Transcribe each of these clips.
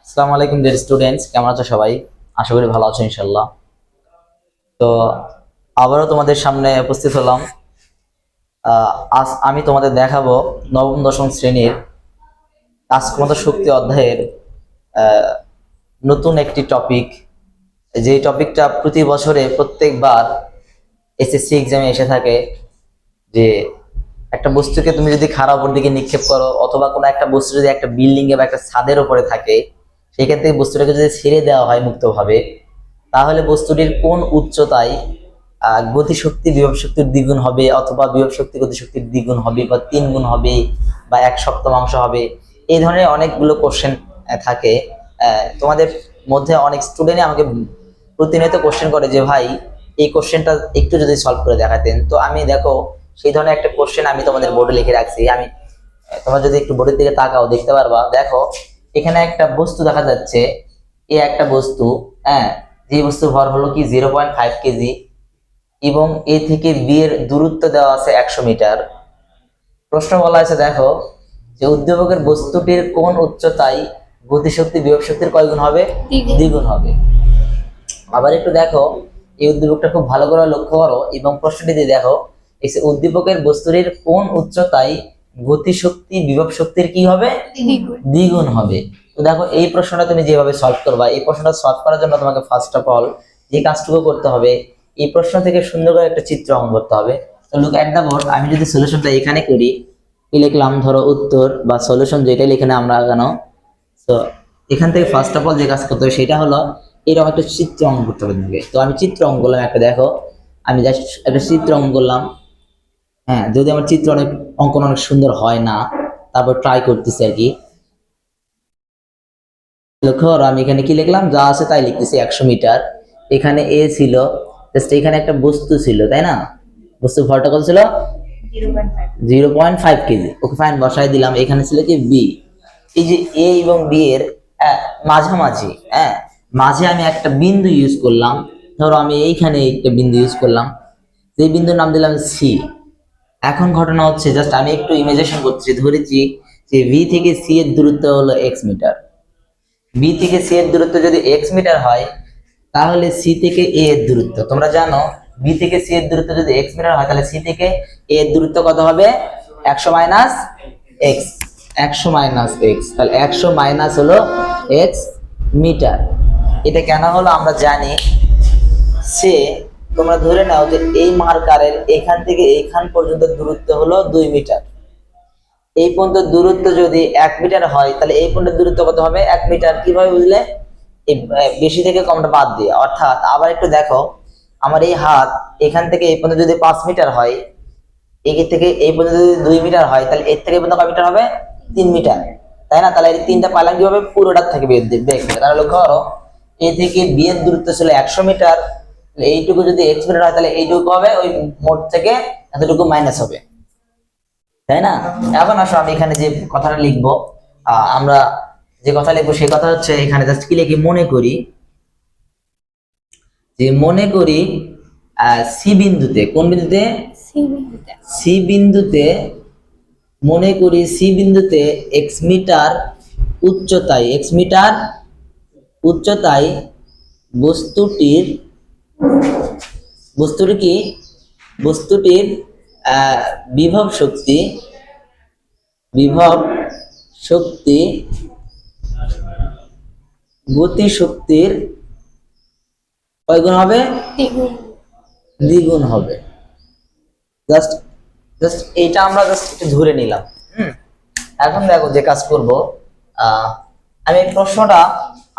আসসালামু আলাইকুম dear students, কেমন আছো সবাই? আশা করি ভালো আছো ইনশাল্লাহ। তো আবারও তোমাদের সামনে উপস্থিত হলাম। আজ আমি তোমাদের দেখাবো নবম দশম শ্রেণীর কাজক্ষমতা শক্তি অধ্যায়ের আহ, নতুন একটি টপিক। যে টপিকটা প্রতি বছরে প্রত্যেকবার এসএসসি এক্সামে এসে থাকে, যে একটা বস্তুকে তুমি যদি খারাপ উপর দিকে নিক্ষেপ করো অথবা কোনো একটা বস্তু যদি একটা বিল্ডিং এ বা একটা ছাদের উপরে থাকে, সেক্ষেত্রে বস্তুটাকে যদি ছেড়ে দেওয়া হয় মুক্তভাবে, তাহলে বস্তুটির কোন উচ্চতায় গতিশক্তি বিভব শক্তির দ্বিগুণ হবে, অথবা বিভব শক্তি গতিশক্তির দ্বিগুণ হবে, বা 3 গুণ হবে, বা 1/7 হবে। এই ধরনের অনেকগুলো কোশ্চেন থাকে। তোমাদের মধ্যে অনেক স্টুডেন্টই আমাকে প্রতিনিয়ত কোশ্চেন করে যে ভাই, এই কোশ্চেনটা একটু যদি সলভ করে দেখাতেন। তো আমি দেখো, সেই ধরনের একটা কোশ্চেন আমি তোমাদের বোর্ডে লিখে রাখছি। তোমরা যদি একটু বোর্ডের দিকে তাকাও দেখতে পারবা। দেখো, এখানে একটা বস্তু দেখা যাচ্ছে, এই একটা বস্তু, হ্যাঁ, যে বস্তুর ভর হলো কি 0.5 কেজি, এবং এ থেকে বি এর দূরত্ব দেওয়া আছে 100 মিটার। প্রশ্ন বলা আছে, দেখো, যে উদ্দীপকের বস্তুটির কোন উচ্চতায় গতিশক্তি বিভব শক্তির কয় গুণ হবে? দ্বিগুণ হবে। আবার একটু দেখো, এই উদ্দীপকটা খুব ভালো করে লক্ষ্য করো এবং প্রশ্নটি দেখো, এই যে উদ্দীপকের বস্তুটির কোন উচ্চতায় গতিশক্তি বিভব শক্তির কি হবে? দ্বিগুণ হবে। তো দেখো, এই প্রশ্নটা তুমি যেভাবে সলভ করবা, এই প্রশ্নটা সলভ করার জন্য তোমাকে ফার্স্ট অফ অল যে কাজটুকু করতে হবে, এই প্রশ্ন থেকে সুন্দর করে একটা চিত্র অঙ্কন করতে হবে। তো লুক এট দ্য বোর্ড। আমি যদি সলিউশনটা এখানে করি, কি লিখলাম, ধরো উত্তর বা সলিউশন যেটাই লিখে না আমরা কেন, তো এখান থেকে ফার্স্ট অফ অল যে কাজ করতে হবে সেটা হলো এরকম একটা চিত্র অঙ্কন করতে হবে তোমাকে। তো আমি চিত্র অঙ্কন করলাম একটা, দেখো আমি জাস্ট একটা চিত্র অঙ্কন করলাম। হ্যাঁ, যদি আমার চিত্র অঙ্কন অনেক সুন্দর হয় না, তারপর ট্রাই করতেছি আর কি। লক্ষ্য করো, আমি এখানে কি লিখলাম, যা আছে তাই লিখতেছি। 100 মিটার, এখানে এ ছিল, জাস্ট এখানে একটা বস্তু ছিল, তাই না? বস্তুর ভরটা কত ছিল? 0.5 কেজি। ওকে ফাইন, বসাই দিলাম। এখানে ছিল কি বি। এই যে এ এবং বি এর মাঝামাঝি, হ্যাঁ, মাঝে আমি একটা বিন্দু ইউজ করলাম। ধরো আমি এইখানে একটা বিন্দু ইউজ করলাম, এই বিন্দুর নাম দিলাম সি। এখন ঘটনা হচ্ছে, জাস্ট আমি একটু ইমাজিনেশন করছি, ধরেছি যে ভি থেকে সি এর দূরত্ব হলো এক্স মিটার। বি থেকে সি এর দূরত্ব যদি এক্স মিটার হয়, তাহলে সি থেকে এ এর দূরত্ব, তোমরা জানো, বি থেকে সি এর দূরত্ব যদি এক্স মিটার হয়, তাহলে সি থেকে এ এর দূরত্ব কত হবে? 100 মাইনাস এক্স। 100 মাইনাস এক্স, তাহলে 100 মাইনাস হলো এক্স মিটার। এটা কেন হলো আমরা জানি, সে, তোমরা ধরে নাও যে এই মার্কারের এখান থেকে এখান পর্যন্ত দূরত্ব হলো 2 মিটার। এই পর্যন্ত দূরত্ব যদি 1 মিটার হয়, তাহলে এই পর্যন্ত দূরত্ব কত হবে? 1 মিটার। কিভাবে বুঝলে? এই বেশি থেকে কমটা বাদ দিয়ে। অর্থাৎ আবার একটু দেখো, আমার এই হাত এখান থেকে এই পর্যন্ত যদি 5 মিটার হয়, এই থেকে এই পর্যন্ত যদি 2 মিটার হয়, তাহলে এর থেকে পর্যন্ত কয় মিটার হবে? 3 মিটার, তাই না? তাহলে এই তিনটা পাইলাম কিভাবে? পুরোটার থেকে বের দিবে। তাহলে লক্ষ্য করো, এ থেকে বি এর দূরত্ব ছিল 100 মিটার। এইটুকু যদি এক্স মিটার হয়, তাহলে এইটুকু হবে ওই মোট থেকে এতটুকু মাইনাস হবে, তাই না? এখন আসো, আমি এখানে যে কথাটা লিখবো, আমরা যে কথা লিখবো সেই কথা হচ্ছে, এখানে জাস্ট কি লিখি, মনে করি যে, মনে করি সি বিন্দুতে, কোন বিন্দুতে? সি বিন্দুতে, মনে করি সি বিন্দুতে এক্স মিটার উচ্চতায়, এক্স মিটার উচ্চতায় বস্তুটির, বস্তুটি কি, বস্তুটির বিভব শক্তি, বিভব শক্তি গতি শক্তির কয় গুণ হবে? দ্বিগুণ হবে। জাস্ট জাস্ট এটা আমরা জাস্ট একটু ধরে নিলাম। এখন দেখো যে কাজ করব, আমি এই প্রশ্নটা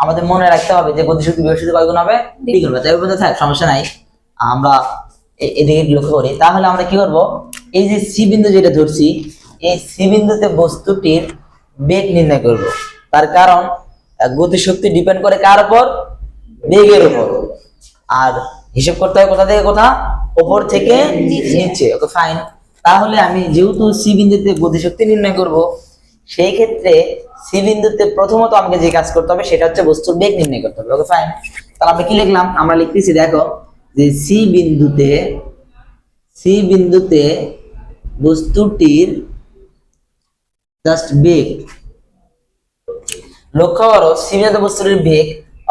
আমাদের মনে রাখতে হবে যে গতিশক্তি বিভব শক্তি কয় গুণ হবে? দ্বিগুণ হবে। তাই বলতে থাক, সমস্যা নাই। আমরা এদিকে লক্ষ্য করি, তাহলে আমরা কি করব, এই যে সি বিন্দু যেটা ধরছি, এই সি বিন্দুতে বস্তুটির বেগ নির্ণয় করব। তার কারণ গতিশক্তি ডিপেন্ড করে কার উপর? বেগের উপর। আর হিসাব করতে হয় কোথা থেকে কোথা? উপর থেকে নিচে। Okay fine. তাহলে আমি যেহেতু সি বিন্দুতে গতিশক্তি নির্ণয় করব, সেই ক্ষেত্রে সি বিন্দুতে প্রথমত আমাকে যে কাজ করতে হবে সেটা হচ্ছে বস্তুর বেগ নির্ণয় করতে হবে। Okay fine. তাহলে আমরা কি লিখলাম? আমরা লিখতেছি, দেখো, যে সি বিন্দুতে, সি বিন্দুতে বস্তুটির জাস্ট বেগ, লক্ষ্য করো সীমিত বস্তুর বেগ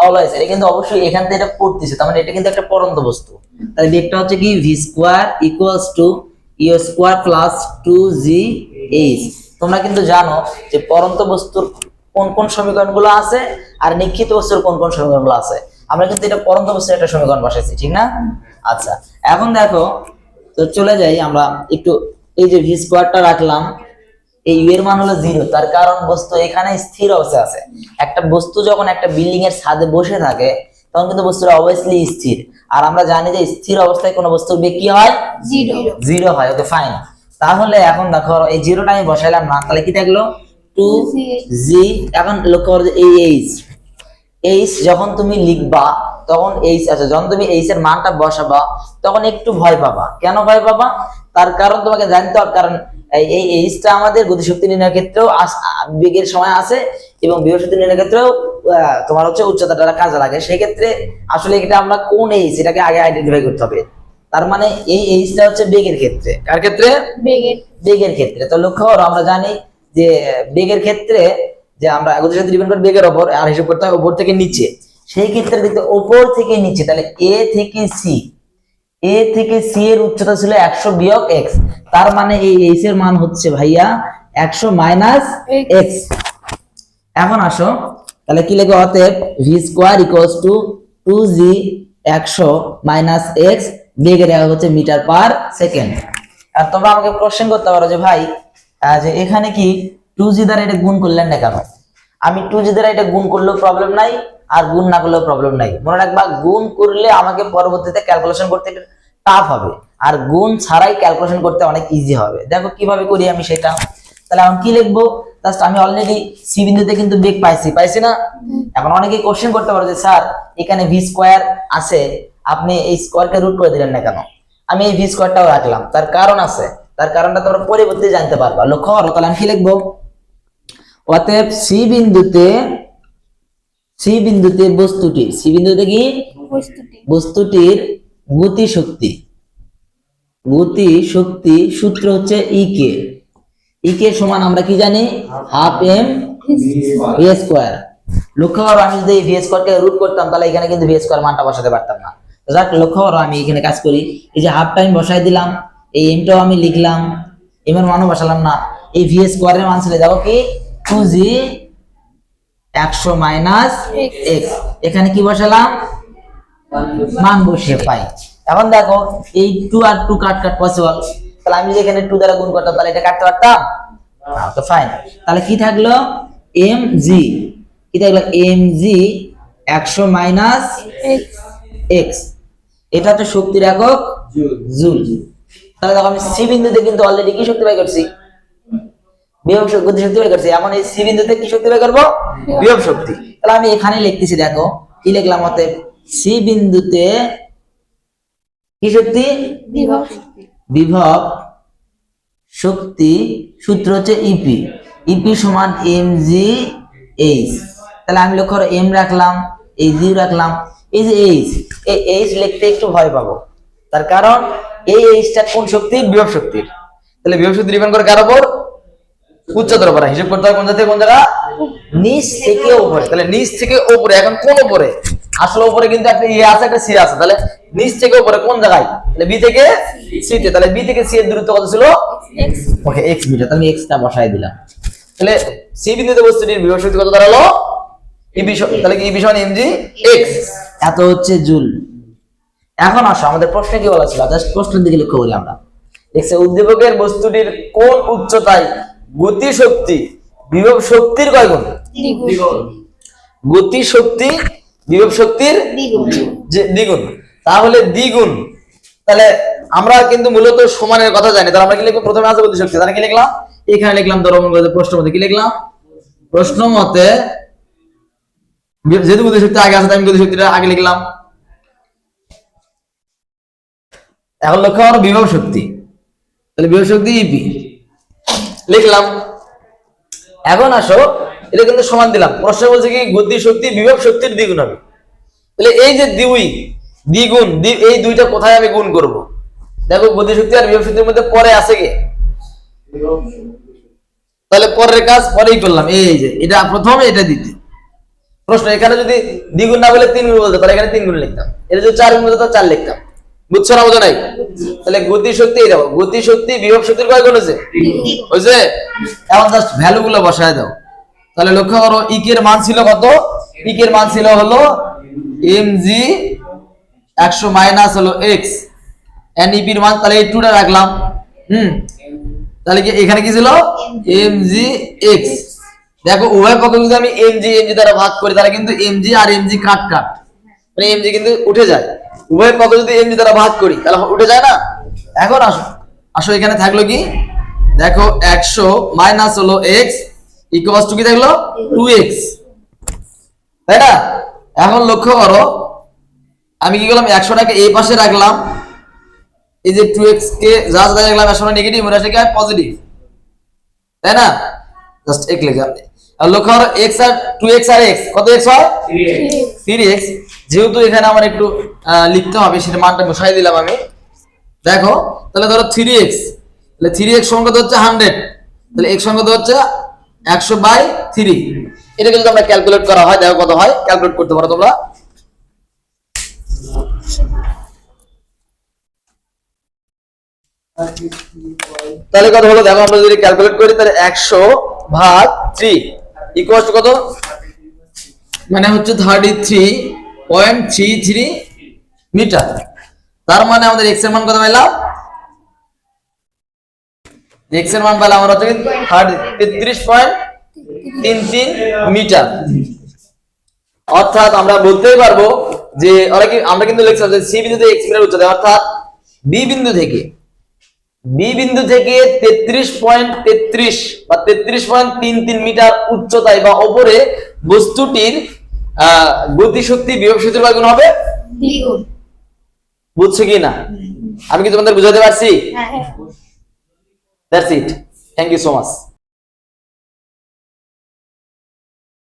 অলওয়েজ, এটা কিন্তু অবশ্যই এখান থেকে এটা পড়তেছে, তার মানে এটা কিন্তু একটা পরন্ত বস্তু। তাহলে বেগটা হচ্ছে কি V square equals to U square plus 2gh। তোমরা কিন্তু জানো যে পরন্ত বস্তুর কোন কোন সমীকরণগুলো আছে আর নিক্ষিপ্ত বস্তুর কোন কোন সমীকরণগুলো আছে। আমরা কিন্তু এটা পরন্ত বস্তুর একটা সমীকরণ বসাইছি, ঠিক না? আচ্ছা, এখন দেখো তো চলে যাই আমরা একটু, এই যে ভি স্কোয়ারটা রাখলাম, এই ইউ এর মান হলো 0, তার কারণ বস্তু এখানে স্থির অবস্থায় আছে। একটা বস্তু যখন একটা বিল্ডিং এর ছাদে বসে থাকে তখন কিন্তু বস্তুটা অবভিয়াসলি স্থির, আর আমরা জানি যে স্থির অবস্থায় কোনো বস্তুর বেগ কি হয়? 0 হয়। Okay fine. তাহলে এখন দেখো এই 0টা আমি বসাইলাম না, তাহলে কি থাকলো 2g। এখন লক্ষ্য করো যে এই h যখন তুমি লিখবা তখন h, আচ্ছা যখন তুমি h এর মানটা বসাবা তখন একটু ভয় পাবা। কেন ভয় পাবা? তার কারণ তোমাকে জানতে হবে, কারণ এই এইচটা আমাদের গতিশক্তি নির্ণয়ের ক্ষেত্রেও বেগের সময় আছে এবং বিভব শক্তি নির্ণয়ের ক্ষেত্রেও তোমার হচ্ছে উচ্চতাটা কাজে লাগে। সেই ক্ষেত্রে আসলে এটা আমরা কোন এইচ এটাকে আগে আইডেন্টিফাই করতে হবে। তার মানে এই এইচটা হচ্ছে বেগের ক্ষেত্রে, কার ক্ষেত্রে? বেগের ক্ষেত্রে। তো লক্ষ্য করো আমরা জানি যে বেগের ক্ষেত্রে যে আমরা গতিশক্তি ডিপেন্ড করে বেগের উপর, আর হিসাব করতে হয় উপর থেকে নিচে। সেই ক্ষেত্রে দেখতে উপর থেকে নিচে, তাহলে এ থেকে সি এর উচ্চতা ছিল 100 বিয়োগ x, তার মানে এই h এর মান হচ্ছে ভাইয়া 100 মাইনাস x। এখন আসো তাহলে কি লিখবো? অতএব V square equals two 2g 100 minus x, বেগের একক হচ্ছে মিটার পার সেকেন্ড। আর তোমরা আমাকে কোশ্চেন করতে পারো যে ভাই যে এখানে কি 2g দ্বারা এটা গুণ করলেন না কেন? আমি 2g দ্বারা এটা গুণ করলেও প্রবলেম নাই আর গুণ না করলেও প্রবলেম নাই। মনে রাখবা গুণ করলে আমাকে পরবর্তীতে ক্যালকুলেশন করতে টাফ হবে, আর গুণ ছাড়াই ক্যালকুলেশন করতে অনেক ইজি হবে। দেখো কিভাবে করি আমি সেটা। তাহলে আমি কি লিখবো? জাস্ট আমি অলরেডি সি বিন্দুতে কিন্তু বেগ পাইছি না? এখন অনেকেই কোশ্চেন করতে পারো যে স্যার এখানে ভি স্কোয়ার আছে, আপনি এই স্কোয়ারকে রুট করে দিলেন না কেন? আমি এই ভি স্কোয়ারটাও রাখলাম, তার কারণ আছে, তার কারণটা তোমরা পরবর্তীতে জানতে পারবা। লক্ষ্য করো তাহলে আমি কি লিখবো? অতএব সি বিন্দুতে বস্তুটির গতিশক্তি সূত্র হচ্ছে ই কে সমান আমরা কি জানি? Half M V square. লক্ষ্য করো আমি যদি ভি স্কোয়ারকে রুট করতাম তাহলে এখানে কিন্তু ভি স্কোয়ার মানটা বসাতে পারতাম না। যাক লক্ষ্য করো আমি এখানে কাজ করি, এই যে হাফ টাইম বসাই দিলাম, এই এমটাও আমি লিখলাম, এম এর মানও বসালাম না, এই ভি স্কোয়ারের মান ছিল দেখো কি 2g 100 মাইনাস x, এখানে কি বসালাম? মান বসিয়ে পাই। এখন দেখো এই 2 আর 2 কাট পসিবল, তাহলে আমি যদি এখানে 2 দ্বারা গুণ করতাম তাহলে এটা কাটতে পারতাম না। তো ফাইন, তাহলে কি থাকলো? mg, কি থাকলো? mg 100 মাইনাস x, এটা তো শক্তির একক জুল। তাহলে দেখো আমি সি বিন্দুতে কিন্তু অলরেডি কি শক্তি বাই করছি? বিভব গতি শক্তি বের করছি। এখন এই সি বিন্দুতে কি শক্তি বের করবো? বিভব শক্তি। তাহলে আমি এখানে লিখতেছি, দেখো কি লিখলাম? অতএব সি বিন্দুতে কি শক্তি? বিভব শক্তি সূত্র হচ্ছে ইপি সমান mg h। তাহলে আমি লক্ষ্য করো এম রাখলাম, এই জি রাখলাম, এই যে এইচ লিখতে একটু ভয় পাবো, তার কারণ এই এইচটা কোন শক্তির? বিভব শক্তির। তাহলে বিভব শক্তি ডিপেন্ড করে কার উপর? উচ্চতার উপরে। হিসাব করতে হবে কোন জায়গা থেকে কোন জায়গা? নিচ থেকে উপরে। তাহলে নিচ থেকে উপরে, এখন কোন উপরে? আসলে উপরে কিন্তু একটা ই আছে, একটা সি আছে, তাহলে নিচ থেকে উপরে কোন জায়গায়? তাহলে বি থেকে সি তে। তাহলে বি থেকে সি এর দূরত্ব কত ছিল? x। ওকে x মিটার, তাহলে আমি x টা বসাই দিলাম। তাহলে সি বিন্দুতে বস্তুটির বিভব শক্তি কত দাঁড়ালো? ইবি, তাহলে কি ইবি সমান mg x, এত হচ্ছে জুল। এখন আসো আমাদের প্রশ্নে কি বলা ছিল? জাস্ট প্রশ্নের দিকে লক্ষ্য করি আমরা। দেখছে উদ্দীপকের বস্তুটির কোন উচ্চতায় গতি শক্তি বিভব শক্তির কয় গুণ? গতি শক্তি বিভব শক্তির দ্বিগুণ। তাহলে দ্বিগুণ, তাহলে আমরা কিন্তু মূলত সমানের কথা জানি। তাহলে আমরা কি লিখবো? প্রথমে আছে গতি শক্তি, তাহলে কি লিখলাম? এখানে লিখলাম ধরো প্রশ্ন মতে কি লিখলাম? প্রশ্ন মতে যেহেতু গতি শক্তি আগে আছে আমি গতি শক্তিটা আগে লিখলাম। এখন লক্ষ্য করো বিভব শক্তি, তাহলে বিভব শক্তি ইপি লিখলাম। এখন আসো এটা কিন্তু সমান দিলাম। প্রশ্ন বলছে কি গতি শক্তি বিভব শক্তির দ্বিগুণ হবে। তাহলে এই যে দ্বিগুণ, এই দুইটা কোথায় আমি গুণ করব? দেখো গতি শক্তি আর বিভব শক্তির মধ্যে পরে আছে কি? তাহলে পরের কাজ পরেই করলাম। এই যে এটা প্রথমে এটা দিতে, প্রশ্ন এখানে যদি দ্বিগুণ না বলে 3 গুণ বলতে তাহলে এখানে 3 গুণ লিখতাম, এটা যদি 4 গুণ বলতে তাহলে 4 লিখতাম। বুঝছো না বোঝো নাই? তাহলে গতি শক্তি এই দাও, গতি শক্তি বিভব শক্তির কয় গুণ হয়েছে? হয়েছে। এখন জাস্ট ভ্যালু গুলো বসায় দাও। তাহলে লক্ষ্য করো ইক এর মান ছিল কত? ইক এর মান ছিল হলো mg 100 মাইনাস হলো x, nep এর মান তাহলে এই 2টা রাখলাম। তাহলে কি এখানে কি ছিল? mg x। দেখো উভয় পক্ষ যদি আমি mg দ্বারা ভাগ করি তাহলে কিন্তু mg আর mg কাট কাট, মানে mg কিন্তু উঠে যায়। উভয় পক্ষ যদি mg দ্বারা ভাগ করি তাহলে উঠে যায় না? এখন আসো আসো এখানে থাকলো কি? দেখো 100 মাইনাস হলো x ইকুয়ালস টু কি থাকলো? 2x, তাই না? এখন লক্ষ্য করো আমি কি করলাম, 100টাকে এই পাশে রাখলাম, এই যে 2x কে যা যা রাখলাম 100 নেগেটিভ আর এটা কি পজিটিভ, তাই না? জাস্ট এক লিখলাম। আর লক্ষ্য করো x আর 2x আর x কত x হয়? 3x। যেহেতু এখানে আমার একটু লিখতে হবে সেটা মানটা বসাই দিলাম আমি। দেখো তাহলে ধরো 3x, তাহলে 3x সমান কত হচ্ছে? 100। তাহলে x সমান কত হচ্ছে? 100/3। এটা যদি আমরা ক্যালকুলেট করা হয় দেখো কত হয়, ক্যালকুলেট করতে পারো তোমরা। তাহলে কত হলো দেখো, আমরা যদি ক্যালকুলেট করি তাহলে 100/3 ইকুয়াল টু কত? মানে হচ্ছে 33.33 মিটার। তার মানে আমাদের x এর মান কত পেলাম? x এর মান পেলাম আমরা হচ্ছে 33.33 মিটার। অর্থাৎ আমরা বলতেই পারবো যে আমরা কিন্তু লিখছিলাম যে সি বিন্দুতে x মিটার উচ্চতা, অর্থাৎ বি বিন্দু থেকে 33.33 বা 33.33 মিটার উচ্চতায় বা উপরে বস্তুটির গতি শক্তি বিভব শক্তির কয় গুণ হবে? দ্বিগুণ। বুঝছো কি না? আমি কি তোমাদের বুঝাতে পারছি? That's it, thank you so much.